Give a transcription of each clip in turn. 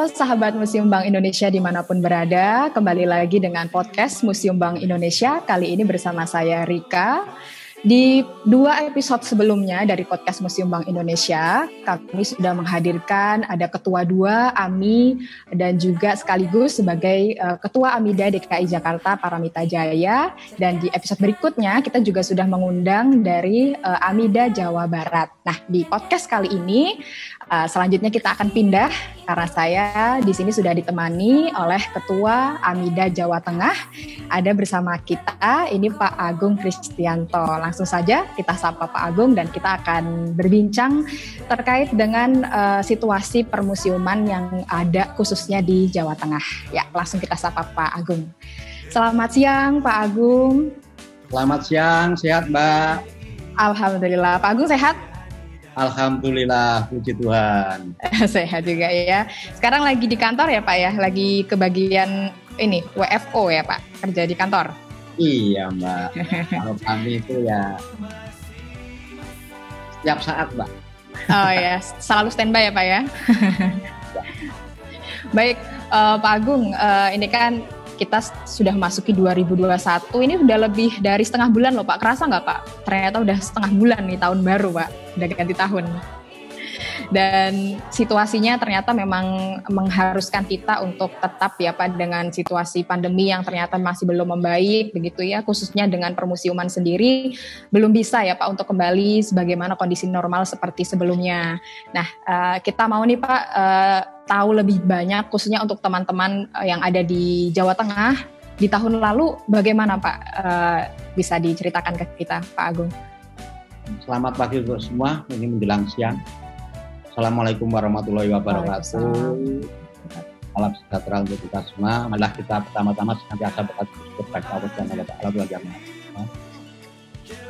Halo sahabat Museum Bank Indonesia dimanapun berada, kembali lagi dengan podcast Museum Bank Indonesia. Kali ini bersama saya Rika. Di 2 episode sebelumnya dari podcast Museum Bank Indonesia, kami sudah menghadirkan ada Ketua 2 AMI dan juga sekaligus sebagai Ketua AMIDA DKI Jakarta Paramita Jaya. Dan di episode berikutnya kita juga sudah mengundang dari AMIDA Jawa Barat. Nah, di podcast kali ini selanjutnya kita akan pindah karena saya di sini sudah ditemani oleh Ketua AMIDA Jawa Tengah. Ada bersama kita ini Pak Agung Kristianto. Langsung saja kita sapa Pak Agung dan kita akan berbincang terkait dengan situasi permusiuman yang ada khususnya di Jawa Tengah. Ya, langsung kita sapa Pak Agung. Selamat siang Pak Agung. Selamat siang, sehat Mbak? Alhamdulillah, Pak Agung sehat? Alhamdulillah, puji Tuhan. Sehat juga ya. Sekarang lagi di kantor ya Pak ya? Lagi kebagian ini, WFO ya Pak? Kerja di kantor? Iya Mbak, kalau kami itu ya setiap saat Mbak. Oh ya, selalu standby ya Pak ya? Baik, Pak Agung, ini kan kita sudah masuki 2021, ini udah lebih dari setengah bulan loh Pak. Kerasa nggak Pak? Ternyata udah setengah bulan nih tahun baru Pak, udah ganti tahun. Dan situasinya ternyata memang mengharuskan kita untuk tetap ya Pak dengan situasi pandemi yang ternyata masih belum membaik begitu ya, khususnya dengan permusiuman sendiri belum bisa ya Pak untuk kembali sebagaimana kondisi normal seperti sebelumnya. Nah, kita mau nih Pak tahu lebih banyak khususnya untuk teman-teman yang ada di Jawa Tengah di tahun lalu bagaimana Pak, bisa diceritakan ke kita Pak Agung. Selamat pagi untuk semua, ini menjelang siang. Assalamualaikum warahmatullahi wabarakatuh. Salam sejahtera untuk kita semua. Marilah kita pertama-tama senantiasa berkat Allah dan Allah yang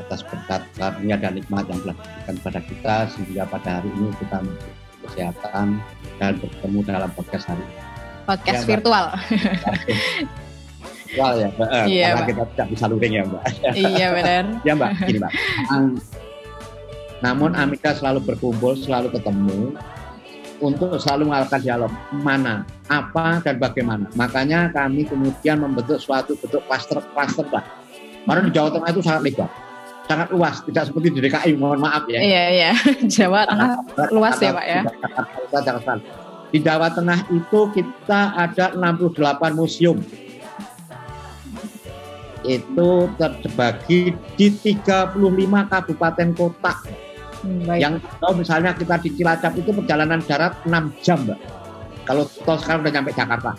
atas berkat karunia dan nikmat yang telah diberikan kepada kita sehingga pada hari ini kita kesehatan dan bertemu dalam podcast hari ini. Podcast ya, virtual. Virtual ya, iya, karena Mbak. kita tidak bisa luring ya Mbak. Iya benar. Ya Mbak, gini Mbak. Namun AMIDA selalu berkumpul, selalu ketemu untuk selalu melakukan dialog mana, apa, dan bagaimana. Makanya kami kemudian membentuk suatu bentuk klaster-klaster Pak. Karena di Jawa Tengah itu sangat lebar, sangat luas, tidak seperti di DKI, mohon maaf ya. Iya. Jawa Tengah luas ya Pak ya. Di Jawa Tengah itu kita ada 68 museum. Itu terbagi di 35 kabupaten kota. Baik. Yang tahu misalnya kita di Cilacap itu perjalanan darat 6 jam Mbak. Kalau tol sekarang udah nyampe Jakarta.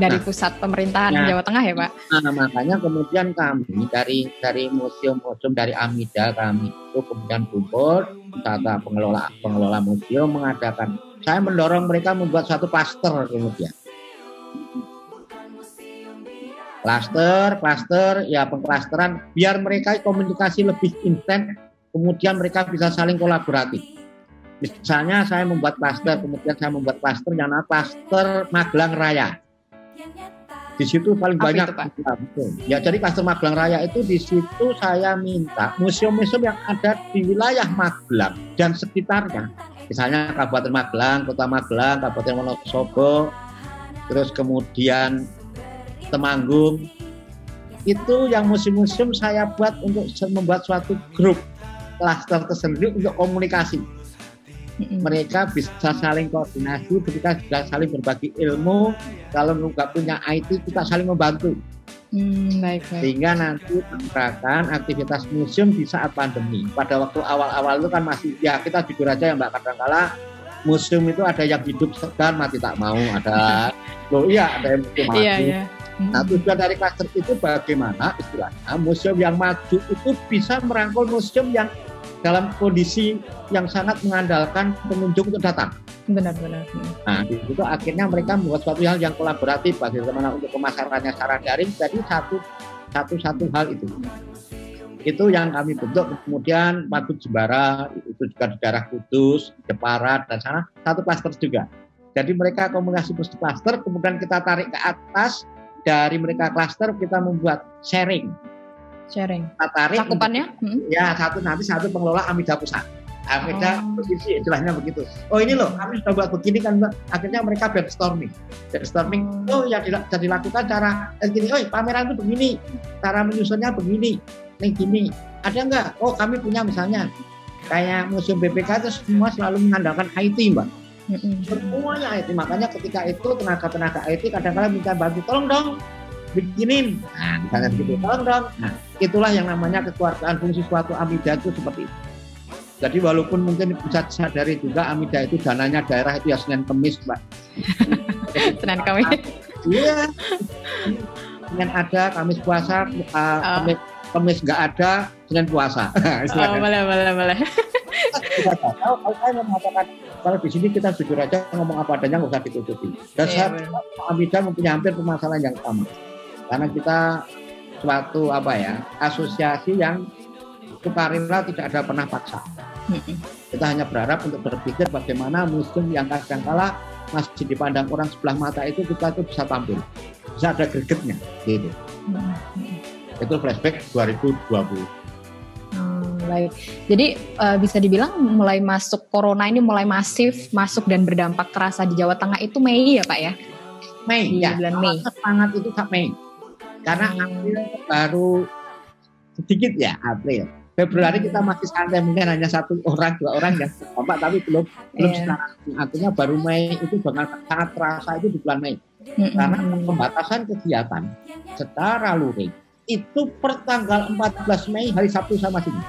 Dari pusat pemerintahan Jawa Tengah ya Pak? Nah, makanya kemudian kami dari museum-museum dari AMIDA kami itu kemudian kumpul, tata pengelola museum mengadakan. Saya mendorong mereka membuat satu klaster kemudian. Klaster, ya pengklasteran biar mereka komunikasi lebih intens, kemudian mereka bisa saling kolaboratif. Misalnya saya membuat klaster, kemudian saya membuat klaster yang namanya klaster Magelang Raya. Di situ paling banyak itu, ya jadi klaster Magelang Raya itu di situ saya minta museum-museum yang ada di wilayah Magelang dan sekitarnya. Misalnya Kabupaten Magelang, Kota Magelang, Kabupaten Wonosobo, terus kemudian Temanggung, itu yang museum-museum saya buat untuk membuat suatu grup klaster tersendiri untuk komunikasi. Mereka bisa saling koordinasi, kita bisa saling berbagi ilmu. Kalau nggak punya IT, kita saling membantu. Baik. Sehingga nanti pergerakan aktivitas museum di saat pandemi. Pada waktu awal-awal itu kan masih, ya kita jujur aja ya Mbak, kadang-kala museum itu ada yang hidup segar mati tak mau, ada ada yang mati. Iya. Nah, tujuan dari klaster itu bagaimana istilahnya museum yang maju itu bisa merangkul museum yang dalam kondisi yang sangat mengandalkan pengunjung untuk datang. Benar. Nah, di situ akhirnya mereka membuat suatu hal yang kolaboratif bagaimana untuk pemasarannya secara daring. Jadi satu hal itu. Itu yang kami bentuk. Kemudian Waduk Jembara itu juga di daerah Kudus, Jepara dan sana satu klaster juga. Jadi mereka komunikasi klaster, kemudian kita tarik ke atas. Dari mereka klaster kita membuat sharing. Kita tarik cakupannya? Ya, satu pengelola AMIDA pusat. Beda posisi istilahnya begitu. Oh ini loh, kami sudah buat begini kan Mbak. Akhirnya mereka brainstorming. Oh ya bisa dilakukan cara gini. Oh pameran itu begini, cara menyusunnya begini, nih gini. Ada nggak? Oh kami punya misalnya kayak museum BPK itu semua selalu mengandalkan IT Mbak. Semuanya IT. Makanya ketika itu tenaga IT kadang-kadang minta bantu, tolong dong bikinin. Nah misalnya begitu, tolong dong. Nah itulah yang namanya kekeluargaan fungsi suatu Amida itu seperti itu. Jadi walaupun mungkin bisa disadari juga Amida itu dananya daerah itu ya Senin Kemis Mbak. Senin Kemis. Iya. Senin ada, Kamis puasa, Kemis nggak ada, Senin puasa. Boleh. Kalau saya mengatakan kalau di sini kita jujur aja ngomong apa adanya nggak usah ditutupi. Dan Amida mempunyai hampir permasalahan yang sama. Karena kita suatu asosiasi yang sukarela tidak ada pernah paksa. Kita hanya berharap untuk berpikir bagaimana museum yang kadang-kala masih dipandang orang sebelah mata itu kita itu bisa tampil, bisa ada gregetnya, gitu. Itu flashback 2020. Baik. Jadi bisa dibilang mulai masuk corona ini mulai masif masuk dan berdampak terasa di Jawa Tengah itu Mei ya Pak ya? Mei ya. Bulan Mei. Sangat itu Mei. Karena April baru sedikit ya April. Februari kita masih santai, mungkin hanya 1 orang 2 orang yang terdampak, tapi belum sekarang. Artinya baru Mei itu sangat terasa itu di bulan Mei. Karena pembatasan kegiatan secara luring itu per tanggal 14 Mei hari Sabtu sama sini.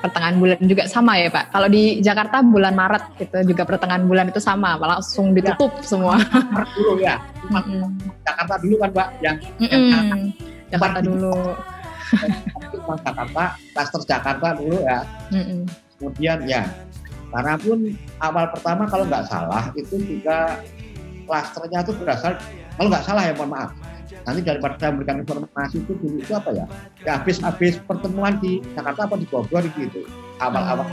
Pertengahan bulan juga sama ya Pak. Kalau di Jakarta bulan Maret itu juga pertengahan bulan itu sama, langsung ditutup semua. Dulu ya. Jakarta dulu kan Pak yang Jakarta dulu. Jakarta, klaster Jakarta dulu ya. Kemudian ya, karena pun awal pertama kalau nggak salah itu juga klasternya itu berasal, kalau nggak salah ya mohon maaf. Nanti daripada memberikan informasi itu dulu itu apa ya? Ya habis pertemuan di Jakarta apa di Bogor gitu. Awal-awal.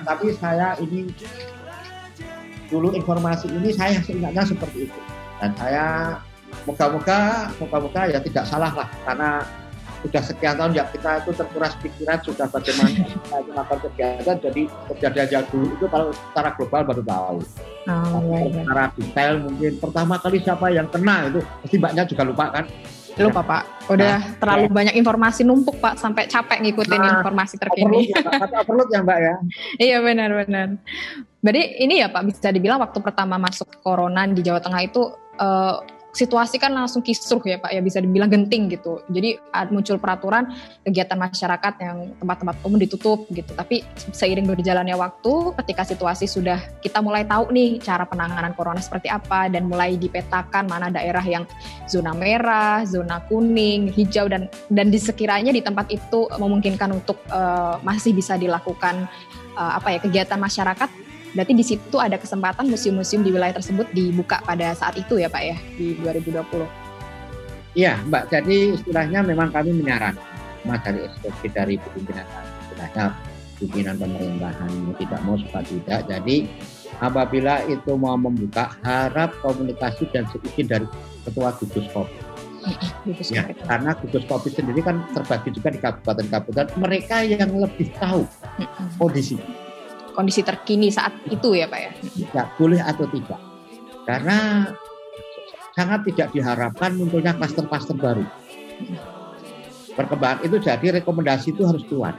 Tapi saya ini dulu informasi ini saya ingatnya seperti itu. Dan saya moga-moga ya tidak salah lah karena sudah sekian tahun ya kita itu terkuras pikiran sudah bagaimana kita itu melakukan kegiatan, jadi kejadian dulu itu kalau secara global baru tahu. Secara detail mungkin pertama kali siapa yang kena itu pasti Mbaknya juga lupa kan? Lupa Pak, udah terlalu banyak informasi numpuk Pak sampai capek ngikutin informasi terkini. Perlu ya Mbak ya? Iya benar. Berarti ini ya Pak bisa dibilang waktu pertama masuk corona di Jawa Tengah itu situasi kan langsung kisruh ya Pak ya, bisa dibilang genting gitu. Jadi muncul peraturan kegiatan masyarakat yang tempat-tempat umum ditutup gitu. Tapi seiring berjalannya waktu, ketika situasi sudah kita mulai tahu nih cara penanganan corona seperti apa dan mulai dipetakan mana daerah yang zona merah, zona kuning, hijau dan disekiranya di tempat itu memungkinkan untuk masih bisa dilakukan kegiatan masyarakat. Berarti di situ ada kesempatan museum-museum di wilayah tersebut dibuka pada saat itu ya Pak ya, di 2020. Iya Mbak, jadi istilahnya memang kami menyarankan dari instruksi dari pimpinan pemerintahan tidak mau suka tidak. Jadi apabila itu mau membuka, harap komunikasi dan seizin dari ketua gugus Covid. Ya, karena gugus Covid sendiri kan terbagi juga di kabupaten-kabupaten, mereka yang lebih tahu kondisi terkini saat itu ya Pak ya? Tidak boleh atau tidak. Karena sangat tidak diharapkan munculnya klaster-klaster baru. Perkembangan itu jadi rekomendasi itu harus keluar.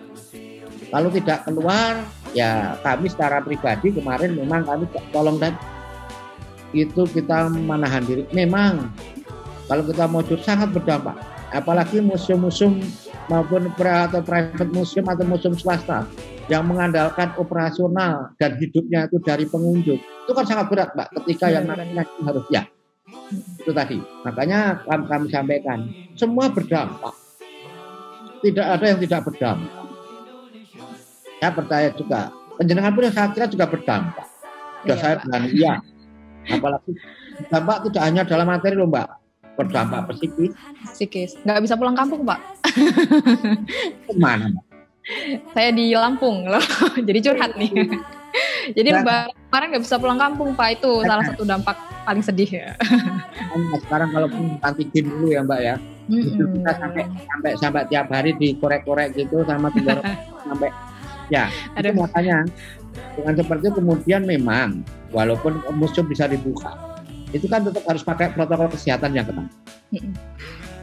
Kalau tidak keluar, ya kami secara pribadi kemarin memang kami tolong dan itu kita menahan diri. Memang kalau kita mau sangat berdampak. Apalagi museum-museum maupun private museum atau museum swasta yang mengandalkan operasional dan hidupnya itu dari pengunjung, itu kan sangat berat Mbak ketika yang namanya harus itu tadi. Makanya kami sampaikan semua berdampak, tidak ada yang tidak berdampak. Saya percaya juga penjenengan pun yang saya kira juga berdampak. Sudah saya bilang iya, apalagi dampak tidak hanya dalam materi loh Mbak, berdampak psikis. Nggak bisa pulang kampung Pak. Kemana Mbak? Saya di Lampung loh, jadi curhat nih. Jadi Lebaran kemarin nggak bisa pulang kampung Pak, itu salah satu dampak paling sedih ya. Sekarang kalau antigen dulu ya Mbak ya, itu kita sampai tiap hari dikorek-korek gitu sama sampai Ya, itu makanya dengan seperti itu kemudian memang walaupun museum bisa dibuka, itu kan tetap harus pakai protokol kesehatan yang ketat.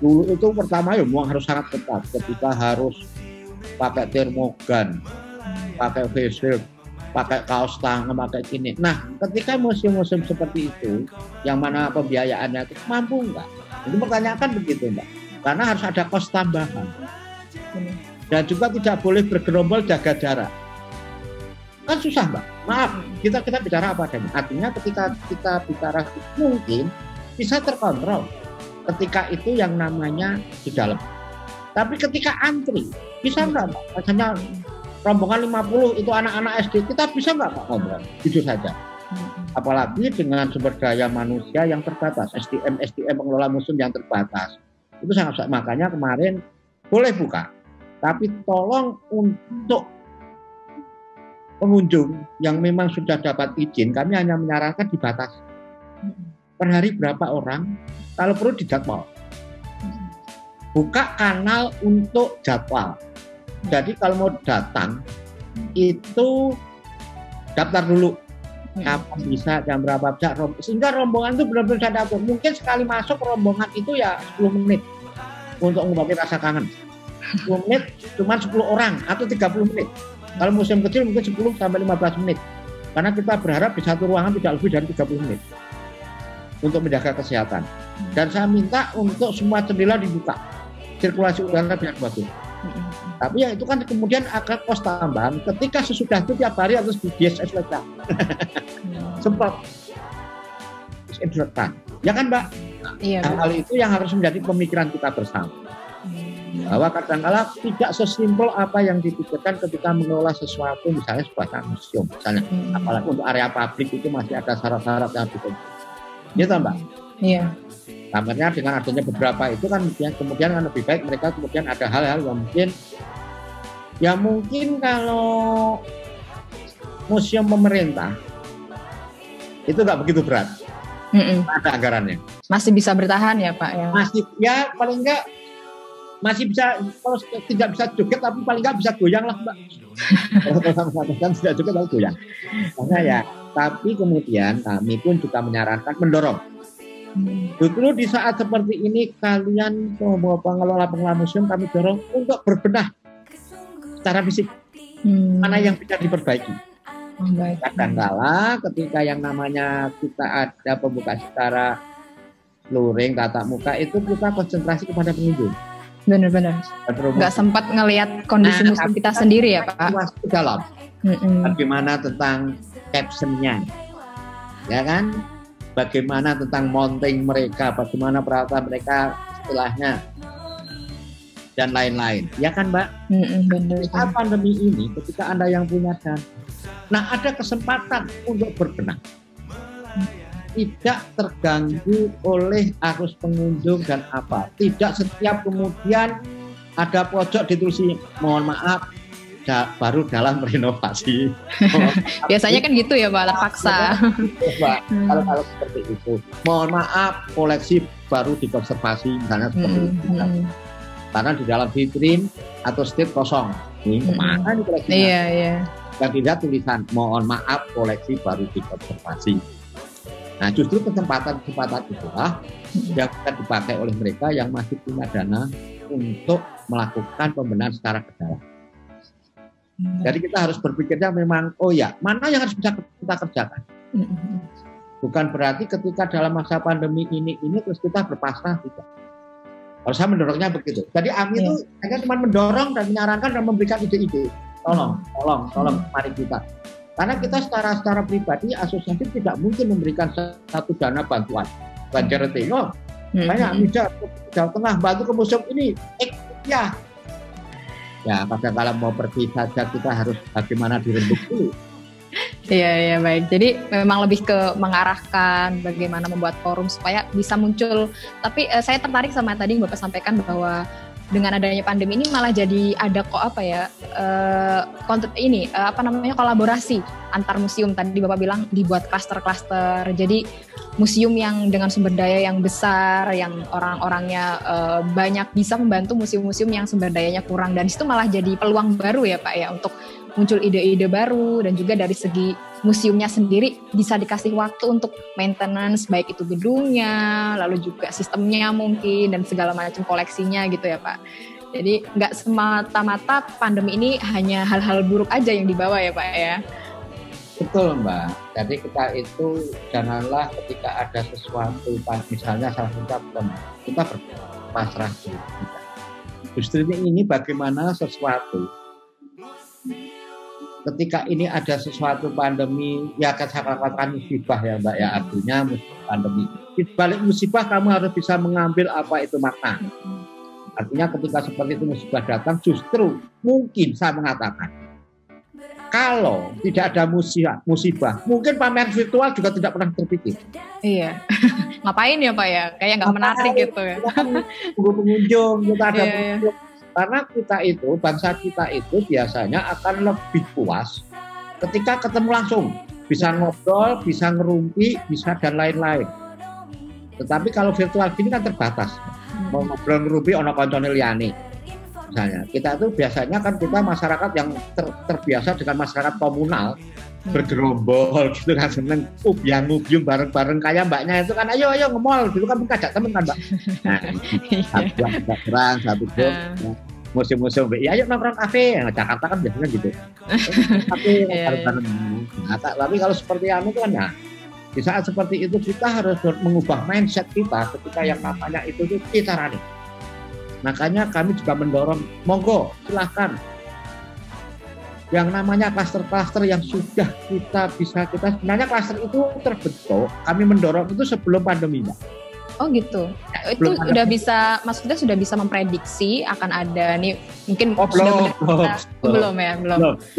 Dulu itu pertama ya memang harus sangat ketat, ketika harus pakai termogan, pakai face shield, pakai kaos tangan, pakai ini. Nah, ketika museum-museum seperti itu, yang mana pembiayaannya itu mampu nggak? Itu pertanyaan begitu, Mbak. Karena harus ada kos tambahan. Dan juga tidak boleh bergerombol, jaga jarak. Kan susah, Mbak. Maaf, kita bicara apa adanya. Artinya ketika kita bicara mungkin bisa terkontrol ketika itu yang namanya di dalam. Tapi ketika antri, bisa nggak, Mbak? Misalnya rombongan 50 itu anak-anak SD, kita bisa nggak, Pak, ngobrol? Jujur saja. Apalagi dengan sumber daya manusia yang terbatas, SDM pengelola museum yang terbatas. Itu sangat, makanya kemarin boleh buka. Tapi tolong untuk pengunjung yang memang sudah dapat izin, kami hanya menyarankan dibatasi. Per hari berapa orang, kalau perlu dijadwal. Buka kanal untuk jadwal. Jadi kalau mau datang, itu daftar dulu. Kapan bisa, jam berapa bisa. Sehingga rombongan itu benar-benar bisa diatur. Mungkin sekali masuk rombongan itu ya 10 menit untuk mengobati rasa kangen. 10 menit cuma 10 orang atau 30 menit. Kalau museum kecil mungkin 10 sampai 15 menit. Karena kita berharap di satu ruangan tidak lebih dari 30 menit untuk menjaga kesehatan. Dan saya minta untuk semua jendela dibuka, sirkulasi udara biar bagus. Tapi ya itu kan kemudian akan kos tambahan ketika sesudah itu tiap hari harus di DSSWK. Sempat disinfektan. Ya kan, Mbak? Iya. Hal itu yang harus menjadi pemikiran kita bersama. Bahwa kadang-kala tidak sesimpel apa yang dipikirkan ketika mengelola sesuatu, misalnya sebuah museum, misalnya, apalagi untuk area publik itu masih ada syarat-syarat yang betul. Gitu, Mbak? Iya. Kamarnya dengan adanya beberapa itu kan kemudian kan lebih baik mereka kemudian ada hal-hal yang mungkin kalau museum pemerintah itu nggak begitu berat. Ada anggarannya. Masih bisa bertahan ya, Pak? Ya? Masih, ya paling enggak masih bisa, kalau tidak bisa joget tapi paling nggak bisa goyang lah, Mbak. Kalau kan tidak joget tapi goyang. Karena ya, tapi kemudian kami pun juga menyarankan mendorong. Justru di saat seperti ini kalian pengelola museum kami dorong untuk berbenah secara fisik. Mana yang bisa diperbaiki. Kadang-kala ketika yang namanya kita ada pembuka secara luring, tatap muka itu kita konsentrasi kepada pengunjung. Benar-benar. Nggak sempat ngelihat kondisi museum kita sendiri ya, Pak. Dalam. Bagaimana tentang captionnya, ya kan? Bagaimana tentang mounting mereka, bagaimana peralatan mereka istilahnya, dan lain-lain. Ya kan, Mbak? Saat pandemi ini, ketika Anda yang punya dana, nah ada kesempatan untuk berbenah. Tidak terganggu oleh arus pengunjung dan apa. Tidak setiap kemudian ada pojok ditulis mohon maaf baru dalam renovasi. Biasanya kan gitu ya, Pak, terpaksa. Kalau seperti itu, mohon maaf koleksi baru dikonservasi misalnya seperti itu. Karena di dalam vitrin atau state kosong. Ini kemana nih koleksinya? Iya. Dan tidak tulisan mohon maaf koleksi baru dikonservasi. Nah, justru kesempatan itulah yang bisa dipakai oleh mereka yang masih punya dana untuk melakukan pembenahan secara berkala. Jadi kita harus berpikirnya memang, oh ya, mana yang harus bisa kita kerjakan. Bukan berarti ketika dalam masa pandemi ini terus kita berpasrah, tidak. Kalau saya mendorongnya begitu. Jadi kami itu hanya cuma mendorong dan menyarankan dan memberikan ide-ide. Tolong, mari kita. Karena kita secara pribadi asosiasi tidak mungkin memberikan satu dana bantuan. Banjar Tengok, banyak bisa Jawa Tengah bantu ke museum ini. Ya, kadang-kadang mau pergi saja kita harus bagaimana dirembuk dulu. Iya, baik. Jadi memang lebih ke mengarahkan bagaimana membuat forum supaya bisa muncul. Tapi saya tertarik sama tadi yang Bapak sampaikan bahwa dengan adanya pandemi ini malah jadi ada kolaborasi antar museum. Tadi Bapak bilang dibuat klaster-klaster. Jadi museum yang dengan sumber daya yang besar, yang orang-orangnya banyak bisa membantu museum-museum yang sumber dayanya kurang. Dan itu malah jadi peluang baru ya, Pak, ya, untuk muncul ide-ide baru, dan juga dari segi museumnya sendiri bisa dikasih waktu untuk maintenance, baik itu gedungnya, lalu juga sistemnya mungkin, dan segala macam koleksinya gitu ya Pak. Jadi nggak semata-mata pandemi ini hanya hal-hal buruk aja yang dibawa ya Pak ya. Betul Mbak, jadi kita itu janganlah ketika ada sesuatu, misalnya salah satu kita berpasrah diri. Justru ini bagaimana sesuatu ketika ini ada sesuatu pandemi, ya akan saya katakan musibah ya Mbak ya, artinya pandemi. Di balik musibah kamu harus bisa mengambil apa itu makna. Artinya ketika seperti itu musibah datang, justru mungkin saya mengatakan, kalau tidak ada musibah, mungkin pamer virtual juga tidak pernah terpikir. Iya, ngapain ya Pak ya? Kayak nggak menarik gitu ya. Tunggu pengunjung, kita ada pengunjung. Karena kita itu, bangsa kita itu biasanya akan lebih puas ketika ketemu langsung. Bisa ngobrol, bisa ngerumpi, bisa dan lain-lain. Tetapi kalau virtual gini kan terbatas. Mau ngobrol ngerumpi, ono koncone liyane. Misalnya, kita itu biasanya kan kita masyarakat yang terbiasa dengan masyarakat komunal, bergerombol gitu kan, seneng ubyang-ubyung bareng-bareng kayak mbaknya itu kan, ayo nge-mall gitu kan, ngajak temen kan mbak. Nah, berang satu grup, museum-museum, ya ayo nongkrong kafe, nah, Jakarta kan biasanya gitu. Kafe bareng-bareng. Nah, tapi kalau seperti itu kan ya, di saat seperti itu kita harus mengubah mindset kita ketika yang namanya itu kita rani. Makanya kami juga mendorong, monggo silahkan yang namanya klaster-klaster yang sudah kita sebenarnya klaster itu terbentuk, kami mendorong itu sebelum pandemi Mbak. Oh gitu. Ya, itu sudah bisa, maksudnya sudah bisa memprediksi akan ada nih mungkin belum.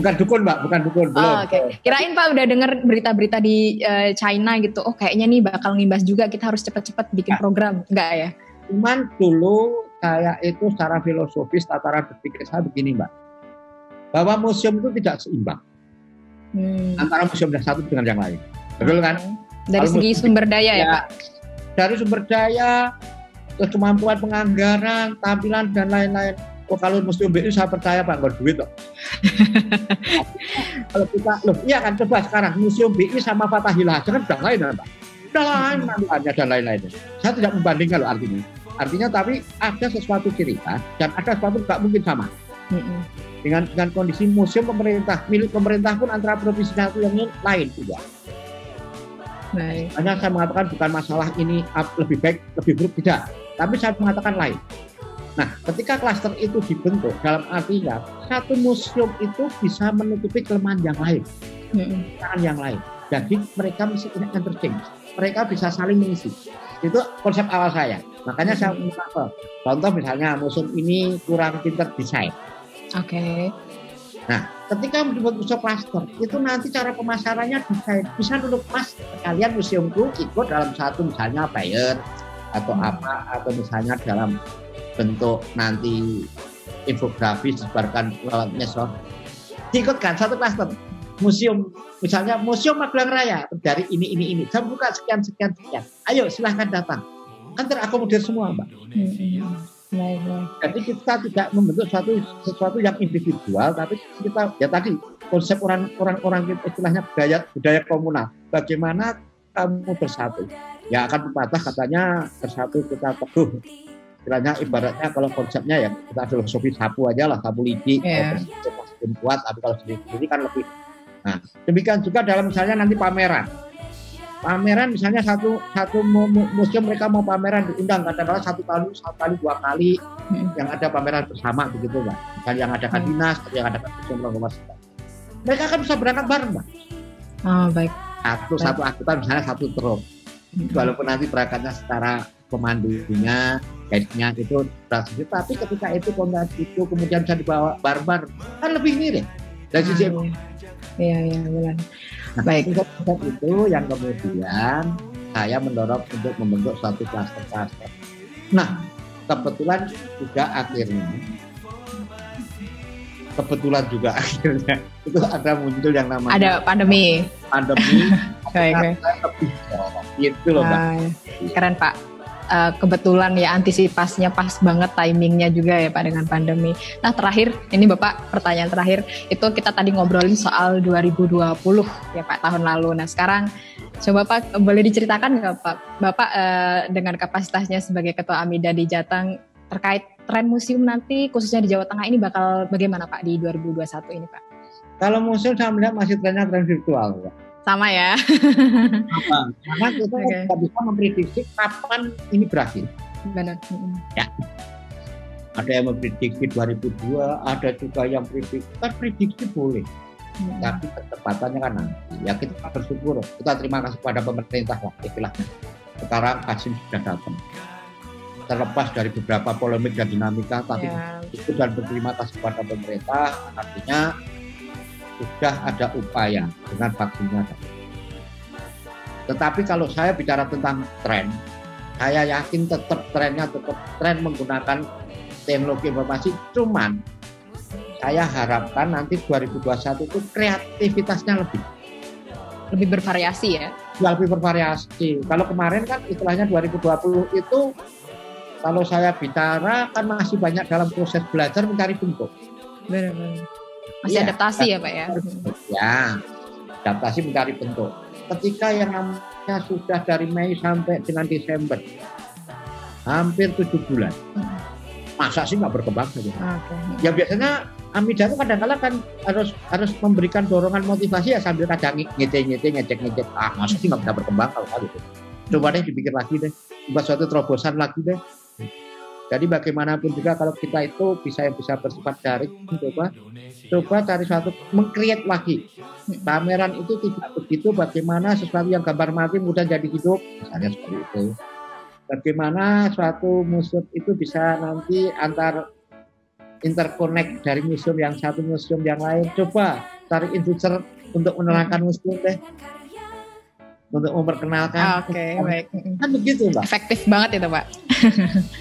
Bukan dukun Mbak, bukan dukun. Belum. Oh, okay. Kirain Pak udah dengar berita-berita di China gitu. Oh kayaknya nih bakal ngimbas juga, kita harus cepat-cepat bikin program. Enggak ya? Cuman dulu saya itu secara filosofis tataran berpikir saya begini Mbak, bahwa museum itu tidak seimbang antara museum yang satu dengan yang lain, betul kan? Dari kalau segi sumber daya ya Pak? Dari sumber daya, kemampuan penganggaran, tampilan dan lain-lain. Kalau museum BI saya percaya Pak, nggak duit kok. Kalau kita, iya kan, coba sekarang museum BI sama Fathahillah, jangan udah lain Pak. Udah lain namanya dan lain-lainnya. Saya tidak membandingkan loh artinya tapi ada sesuatu cerita dan ada sesuatu nggak mungkin sama. Dengan kondisi museum pemerintah, milik pemerintah pun antara provinsi satu yang lain juga. Hanya saya mengatakan bukan masalah ini lebih baik, lebih buruk, tidak. Tapi saya mengatakan lain. Nah, ketika klaster itu dibentuk, dalam artinya satu museum itu bisa menutupi kelemahan yang lain, yang lain. Jadi mereka mesti punya interchange. Mereka bisa saling mengisi. Itu konsep awal saya. Makanya saya mengatakan, contoh misalnya museum ini kurang pintar desain. Oke. Nah, ketika membuat museum klaster, itu nanti cara pemasarannya desain. Bisa dulu pas kalian museumku ikut dalam satu misalnya buyer atau apa, atau misalnya dalam bentuk nanti infografis disebarkan lewat medsos. Diikutkan satu klaster. Museum, misalnya Museum Magelang Raya dari ini. Saya buka sekian. Ayo silahkan datang. Kan terakomodir semua Mbak. Jadi kita tidak membentuk sesuatu yang individual, tapi kita ya tadi konsep orang kita istilahnya budaya komunal. Bagaimana kamu bersatu? Ya akan pepatah katanya bersatu kita teguh. Istilahnya ibaratnya kalau konsepnya ya kita filosofi sapu aja lah, sapu lidi. Masih kuat, tapi kalau sendiri kan lebih. Nah, demikian juga dalam misalnya nanti pameran misalnya satu museum mereka mau pameran diundang kadang-kadang satu kali 2 kali yang ada pameran bersama begitu Mbak. Misalnya yang ada dinas, yang ada museum universitas. Mereka kan bisa berangkat bareng Mbak. Oh baik. Satu angkutan misalnya satu truk. Walaupun nanti berangkatnya secara pemandunya, guide-nya itu berhasil, tapi ketika itu kemudian bisa dibawa bareng-bareng kan lebih mirip dari sisi Iya benar. Nah, baik, itu yang kemudian saya mendorong untuk membentuk suatu klaster-klaster. Nah, kebetulan juga akhirnya itu ada muncul yang namanya ada pandemi. Lebih itu loh Mbak. Keren Pak. kebetulan ya antisipasinya pas banget, timingnya juga ya Pak dengan pandemi. Nah terakhir, ini Bapak pertanyaan terakhir, itu kita tadi ngobrolin soal 2020 ya Pak, tahun lalu. Nah sekarang coba Pak boleh diceritakan nggak Pak, Bapak dengan kapasitasnya sebagai Ketua AMIDA di Jateng terkait tren museum nanti khususnya di Jawa Tengah ini bakal bagaimana Pak di 2021 ini Pak? Kalau museum saya melihat masih trennya tren virtual Pak. Sama ya. Karena kita tidak bisa memprediksi kapan ini berakhir. Benar. Ya. Ada yang memprediksi 2002, ada juga yang prediksi boleh. Tapi ketepatannya kan nanti. Ya kita bersyukur, kita terima kasih pada pemerintah lah istilahnya. Sekarang vaksin sudah datang. Terlepas dari beberapa polemik dan dinamika, tapi itu dan berterima kasih pada pemerintah, artinya sudah ada upaya dengan vaksinnya. Tetapi kalau saya bicara tentang tren, saya yakin tetap trennya tetap tren menggunakan teknologi informasi. Cuman saya harapkan nanti 2021 itu kreativitasnya lebih bervariasi ya. Lebih bervariasi. Kalau kemarin kan istilahnya 2020 itu kalau saya bicara kan masih banyak dalam proses belajar mencari bentuk. Benar-benar. Masih adaptasi ya Pak ya? Ya, adaptasi mencari bentuk. Ketika yang namanya sudah dari Mei sampai dengan Desember, hampir 7 bulan, masa sih nggak berkembang saja? Ya biasanya AMIDA itu kadang-kadang kan harus memberikan dorongan motivasi ya sambil kadang ngecek. Masa sih nggak bisa berkembang kalau gitu. Coba deh dipikir lagi deh, buat suatu terobosan lagi deh. Jadi bagaimanapun juga kalau kita itu bisa bersifat daring, coba cari suatu meng-create lagi. Pameran itu tidak begitu, bagaimana sesuatu yang gambar mati mudah jadi hidup, misalnya seperti itu. Bagaimana suatu museum itu bisa nanti interconnect dari museum yang satu museum yang lain. Coba cari influencer untuk menerangkan museum deh. Untuk memperkenalkan. Oke, baik. Kan begitu, Mbak. Efektif banget itu, Pak.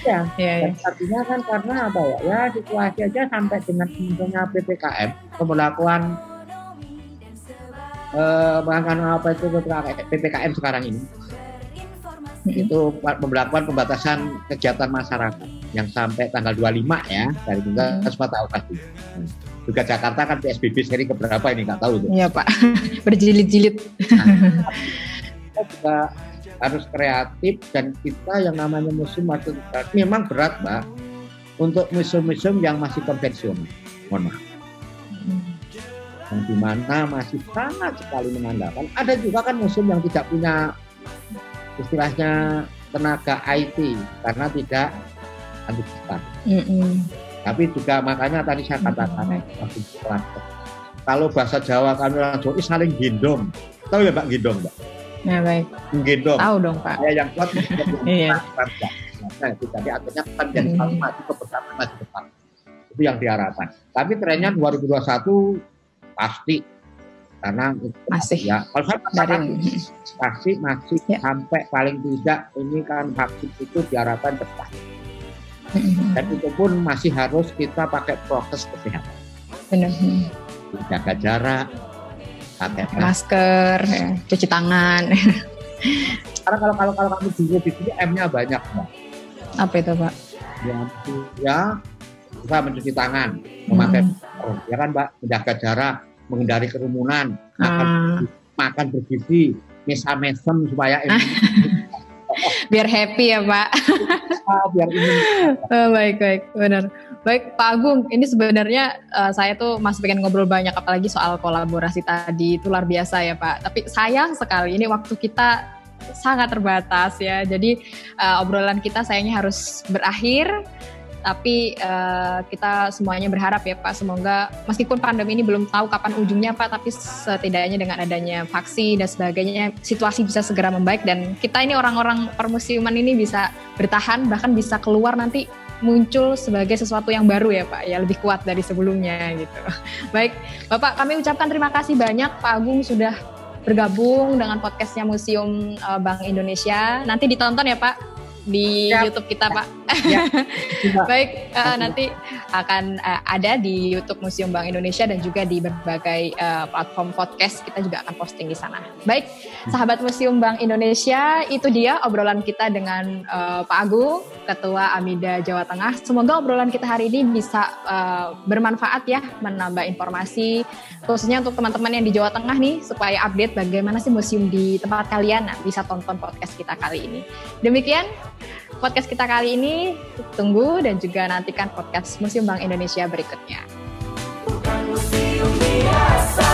Ya. Dan artinya kan karena apa ya? Ya situasi aja sampai dengan misalnya PPKM, pemberlakuan PPKM sekarang ini. Itu pemberlakuan pembatasan kegiatan masyarakat yang sampai tanggal 25 ya, dari kita semua tahu pasti. Juga Jakarta kan PSBB seri keberapa ini nggak tahu itu. Iya Pak, berjilid-jilid. Kita juga harus kreatif dan kita yang namanya museum memang berat Mbak untuk museum-museum yang masih konvensional, mohon maaf. Yang dimana masih sangat sekali mengandalkan. Ada juga kan museum yang tidak punya istilahnya tenaga IT karena tidak antisipasi. Tapi juga makanya tadi saya katakan kalau bahasa Jawa kami orang Jawa saling gendong. Tahu ya Mbak gendong Mbak? Ya baik. Gendong. Tahu dong Pak. Saya yang kuat. Iya. Jadi akhirnya kan jadi selalu maju kebersamaan maju depan. Itu yang diharapkan. Tapi trennya 2021 pasti karena masih ya kalau saya pasti masih sampai paling tidak ini kan vaksin itu diharapkan cepat. Dan itu pun masih harus kita pakai prokes kesehatan. Benar. Jaga jarak, pakai masker, cuci tangan. Karena kalau kami dulu di sini M-nya banyak, Mbak. Apa itu, Pak? Ya kita mencuci tangan, memakai ya kan, Mbak, menjaga jarak, menghindari kerumunan, makan bergizi, mesam supaya biar happy ya Pak. Biar ini. Baik, benar. Baik Pak Agung, ini sebenarnya saya tuh masih pengen ngobrol banyak apalagi soal kolaborasi tadi, itu luar biasa ya Pak. Tapi sayang sekali ini waktu kita sangat terbatas ya. Jadi obrolan kita sayangnya harus berakhir. Tapi kita semuanya berharap ya Pak, semoga meskipun pandemi ini belum tahu kapan ujungnya Pak, tapi setidaknya dengan adanya vaksin dan sebagainya, situasi bisa segera membaik dan kita ini orang-orang permusiuman ini bisa bertahan, bahkan bisa keluar nanti muncul sebagai sesuatu yang baru ya Pak, ya lebih kuat dari sebelumnya gitu. Baik, Bapak kami ucapkan terima kasih banyak Pak Agung sudah bergabung dengan podcastnya Museum Bank Indonesia. Nanti ditonton ya Pak di YouTube kita, Pak. Ya. Baik, nanti akan ada di YouTube Museum Bank Indonesia dan juga di berbagai platform podcast, kita juga akan posting di sana. Baik, sahabat Museum Bank Indonesia, itu dia obrolan kita dengan Pak Agung, Ketua Amida Jawa Tengah. Semoga obrolan kita hari ini bisa bermanfaat ya, menambah informasi, khususnya untuk teman-teman yang di Jawa Tengah nih, supaya update bagaimana sih museum di tempat kalian. Nah, bisa tonton podcast kita kali ini. Demikian podcast kita kali ini, tunggu dan juga nantikan podcast Museum Bank Indonesia berikutnya. Bukan museum biasa.